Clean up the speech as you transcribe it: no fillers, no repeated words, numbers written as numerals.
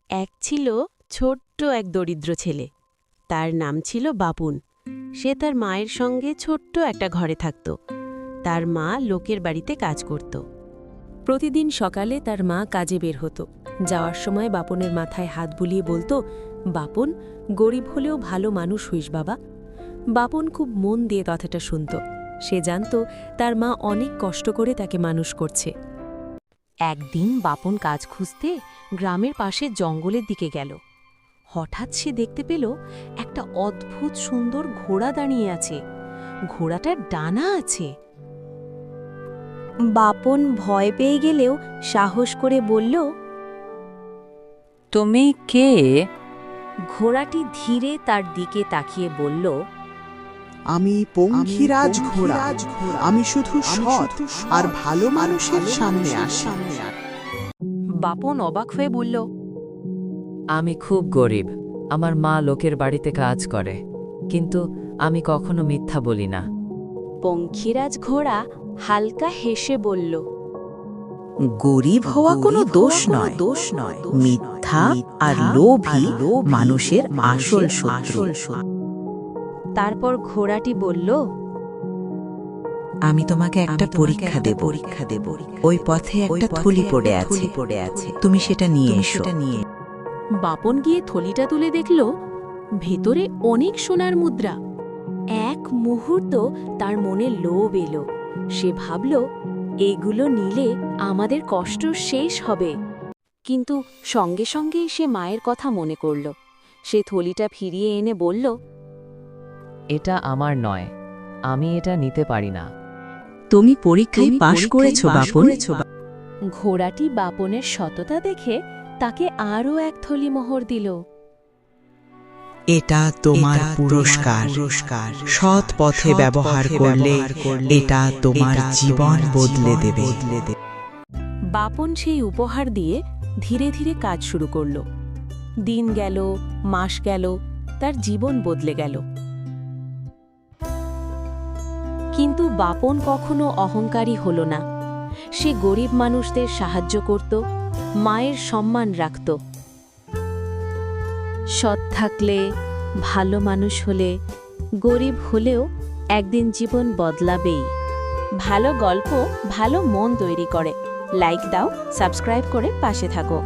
এক ছিল ছোট্ট এক দরিদ্র ছেলে। তার নাম ছিল বাপুন। সে তার মায়ের সঙ্গে ছোট্ট একটা ঘরে থাকত। তার মা লোকের বাড়িতে কাজ করত। প্রতিদিন সকালে তার মা কাজে বের হতো। যাওয়ার সময় বাপনের মাথায় হাত বুলিয়ে বলতো, বাপন, গরিব হলেও ভালো মানুষ হইস বাবা। বাপন খুব মন দিয়ে কথাটা শুনত। সে জানত তার মা অনেক কষ্ট করে তাকে মানুষ করছে। একদিন বাপন কাজ খুঁজতে গ্রামের পাশে জঙ্গলের দিকে গেল। হঠাৎ সে দেখতে পেল একটা অদ্ভুত সুন্দর ঘোড়া দাঁড়িয়ে আছে। ঘোড়াটার ডানা আছে। বাপন ভয় পেয়ে গেলেও সাহস করে বলল, তুমি কে? ঘোড়াটি ধীরে তার দিকে তাকিয়ে বলল, আমি পঙ্খিরাজ ঘোড়া। আমি শুধু সৎ আর ভালো মানুষের সামনে আসি। বাপন অবাক হয়ে বলল, আমি খুব গরিব। আমার মা লোকের বাড়িতে কাজ করে, কিন্তু আমি কখনো মিথ্যা বলি না। পঙ্খিরাজ ঘোড়া হালকা হেসে বলল, গরিব হওয়া কোনো দোষ নয়। মিথ্যা আর লোভই মানুষের আসল শত্রু। তারপর ঘোড়াটি বলল, আমি তোমাকে একটা পরীক্ষা দেব। ওই পথে একটা থলি পড়ে আছে, তুমি সেটা নিয়ে এসো। বাপন গিয়ে থলিটা তুলে দেখল ভেতরে অনেক সোনার মুদ্রা। এক মুহূর্ত তার মনে লোভ এলো। সে ভাবল, এগুলো নিলে আমাদের কষ্ট শেষ হবে। কিন্তু সঙ্গে সঙ্গেই সে মায়ের কথা মনে করল। সে থলিটা ফিরিয়ে এনে বলল, এটা আমার নয়, আমি এটা নিতে পারি না। তুমি পরীক্ষায় পাশ করেছো বাপন। ঘোড়াটি বাপনের সততা দেখে তাকে আরও এক থলি মোহর দিল। এটা তোমার পুরস্কার। সৎ পথে ব্যবহার করলে এটা তোমার জীবন বদলে দেবে। বাপন সেই উপহার দিয়ে ধীরে ধীরে কাজ শুরু করল। দিন গেল, মাস গেল, তার জীবন বদলে গেল। কিন্তু বাপন কখনো অহংকারী হল না। সে গরিব মানুষদের সাহায্য করত, মায়ের সম্মান রাখত। সৎ থাকলে, ভালো মানুষ হলে, গরিব হলেও একদিন জীবন বদলাবেই। ভালো গল্প ভালো মন তৈরি করে। লাইক দাও, সাবস্ক্রাইব করে পাশে থাকো।